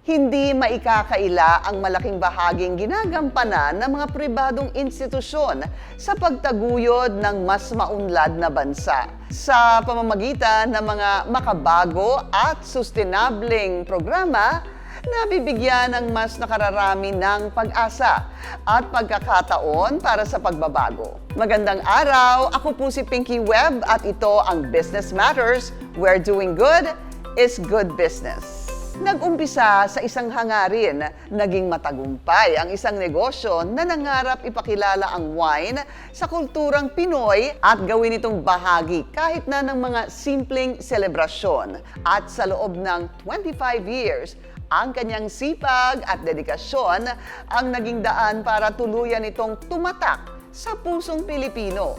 Hindi maikakaila ang malaking bahaging ginagampanan ng mga pribadong institusyon sa pagtaguyod ng mas maunlad na bansa sa pamamagitan ng mga makabago at sustainableng programa na bibigyan ng mas nakararami ng pag-asa at pagkakataon para sa pagbabago. Magandang araw! Ako po si Pinky Webb at ito ang Business Matters, where doing good is good business. Nag-umpisa sa isang hangarin, naging matagumpay ang isang negosyo na nangarap ipakilala ang wine sa kulturang Pinoy at gawin itong bahagi kahit na ng mga simpleng selebrasyon. At sa loob ng 25 years, ang kanyang sipag at dedikasyon ang naging daan para tuluyan itong tumatak sa pusong Pilipino.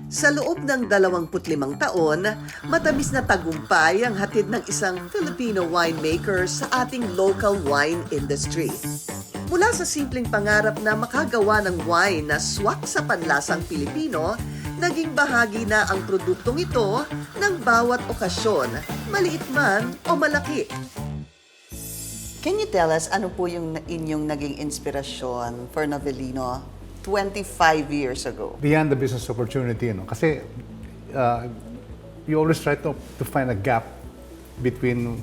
Sa loob ng 25 taon, matamis na tagumpay ang hatid ng isang Filipino winemaker sa ating local wine industry. Mula sa simpleng pangarap na makagawa ng wine na swak sa panlasang Pilipino, naging bahagi na ang produktong ito ng bawat okasyon, maliit man o malaki. Can you tell us ano po yung inyong naging inspirasyon for Novellino 25 years ago? Beyond the business opportunity, kasi you always try to find a gap between,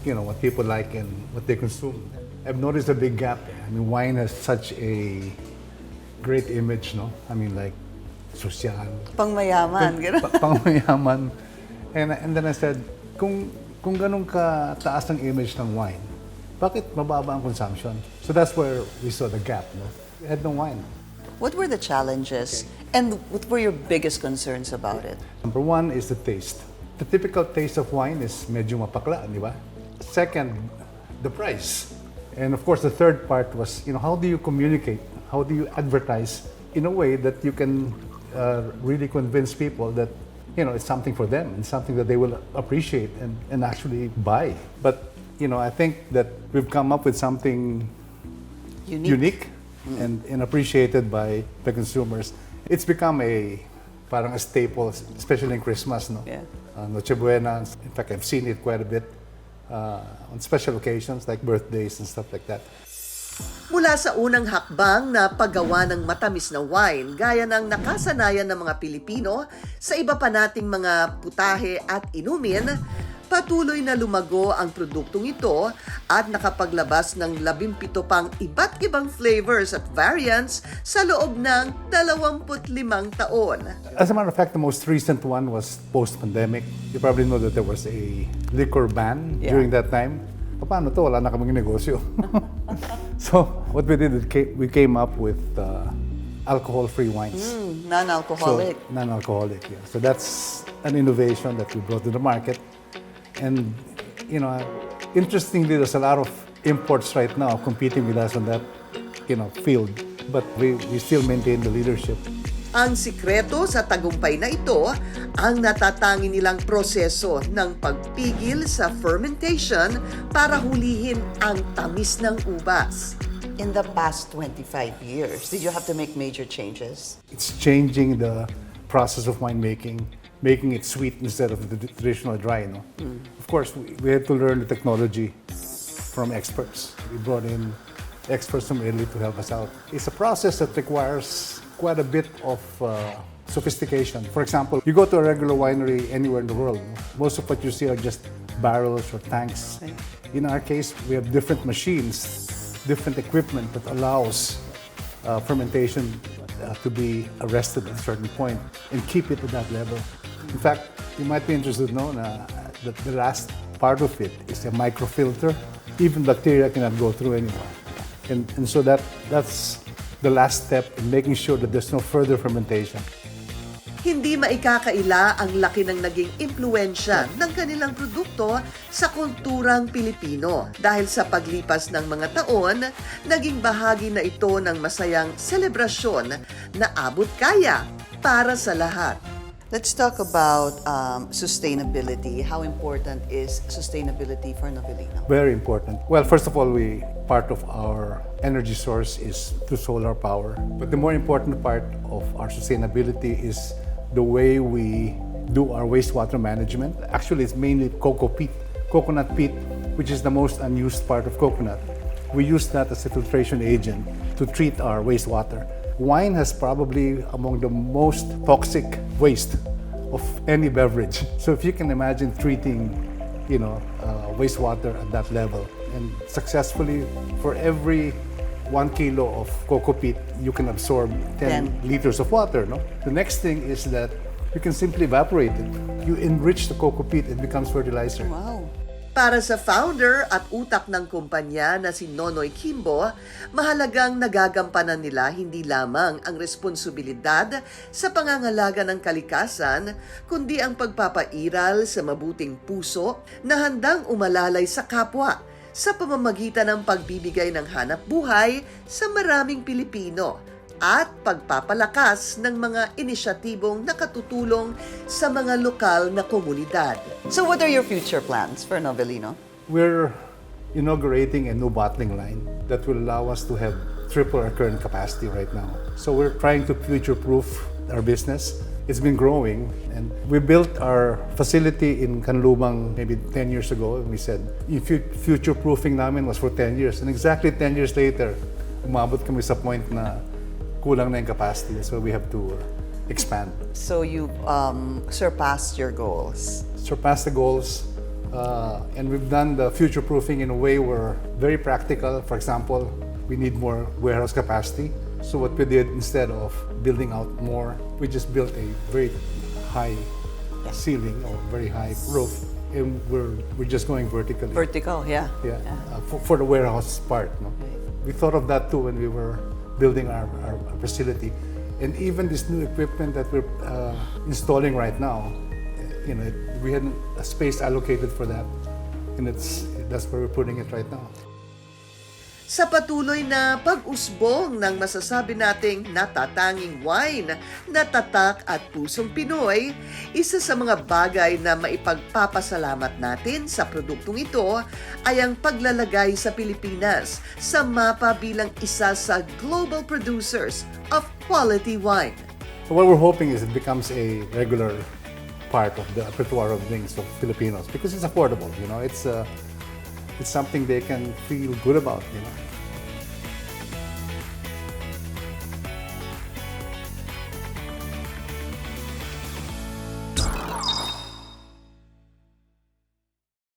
what people like and what they consume. I've noticed a big gap. I mean, wine has such a great image, no? I mean, like, social. Pangmayaman, gano'n. Pangmayaman. And then I said, kung ganun ka-taas ang image ng wine, bakit mababa ang consumption? So that's where we saw the gap, no? We had no wine. What were the challenges and what were your biggest concerns about it? Number one is the taste. The typical taste of wine is medyo mapakla, di ba? Second, the price. And of course, the third part was, how do you communicate? How do you advertise in a way that you can really convince people that, it's something for them and something that they will appreciate and actually buy. But, I think that we've come up with something unique. And appreciated by the consumers. It's become parang a staple, especially in Christmas, no? Yeah. Noche Buena. In fact, I've seen it quite a bit on special occasions like birthdays and stuff like that. Mula sa unang hakbang na paggawa ng matamis na wine, gaya ng nakasanayan ng mga Pilipino sa iba pa nating mga putahe at inumin, patuloy na lumago ang produktong ito at nakapaglabas ng 17 pang iba't ibang flavors at variants sa loob ng 25 taon. As a matter of fact, the most recent one was post-pandemic. You probably know that there was a liquor ban during that time. Paano to? Wala na kaming negosyo. So what we did, we came up with alcohol-free wines. Non-alcoholic. So, non-alcoholic, yeah. So that's an innovation that we brought to the market. And, interestingly, there's a lot of imports right now competing with us on that, field. But we still maintain the leadership. Ang sikreto sa tagumpay na ito, ang natatangi nilang proseso ng pagpigil sa fermentation para hulihin ang tamis ng ubas. In the past 25 years, did you have to make major changes? It's changing the process of winemaking, making it sweet instead of the traditional dry, Of course, we had to learn the technology from experts. We brought in experts from Italy to help us out. It's a process that requires quite a bit of sophistication. For example, you go to a regular winery anywhere in the world, most of what you see are just barrels or tanks. In our case, we have different machines, different equipment that allows fermentation to be arrested at a certain point and keep it at that level. In fact, you might be interested to know that the last part of it is a microfilter. Even bacteria cannot go through anymore. And so that's the last step in making sure that there's no further fermentation. Hindi maikakaila ang laki ng naging impluensya ng kanilang produkto sa kulturang Pilipino. Dahil sa paglipas ng mga taon, naging bahagi na ito ng masayang selebrasyon na abot kaya para sa lahat. Let's talk about sustainability. How important is sustainability for Novellino? Very important. Well, first of all, part of our energy source is through solar power. But the more important part of our sustainability is the way we do our wastewater management. Actually, it's mainly cocoa peat coconut peat, which is the most unused part of coconut. We use that as a filtration agent to treat our wastewater. Wine has probably among the most toxic waste of any beverage. So if you can imagine treating, wastewater at that level, and successfully, for every 1 kilo of cocoa peat, you can absorb 10 liters of water. No? The next thing is that you can simply evaporate it. You enrich the cocoa peat, it becomes fertilizer. Wow. Para sa founder at utak ng kumpanya na si Nonoy Kimbo, mahalagang nagagampanan nila hindi lamang ang responsibilidad sa pangangalaga ng kalikasan, kundi ang pagpapairal sa mabuting puso na handang umalalay sa kapwa sa pamamagitan ng pagbibigay ng hanap buhay sa maraming Pilipino at pagpapalakas ng mga inisyatibong nakatutulong sa mga lokal na komunidad. So what are your future plans for Novellino? We're inaugurating a new bottling line that will allow us to have triple our current capacity right now. So we're trying to future-proof our business. It's been growing, and we built our facility in Canlubang maybe 10 years ago, and we said, future-proofing namin was for 10 years. And exactly 10 years later, umabot kami sa point na kulang na yung capacity, so we have to expand. So you've surpassed your goals. Surpass the goals, and we've done the future-proofing in a way where very practical. For example, we need more warehouse capacity. So what we did, instead of building out more, we just built a very high ceiling or very high roof, and we're just going vertically. Vertical, yeah. Yeah, for the warehouse part. No? We thought of that too when we were building our facility. And even this new equipment that we're installing right now, we had a space allocated for that, and that's where we're putting it right now. Sa patuloy na pag-usbong ng masasabi nating natatanging wine na tatak at pusong Pinoy, isa sa mga bagay na maipagpapasalamat natin sa produktong ito ay ang paglalagay sa Pilipinas sa mapa bilang isa sa global producers of quality wine. So what we're hoping is it becomes a regular part of the repertoire of drinks of Filipinos, because it's affordable. It's something they can feel good about.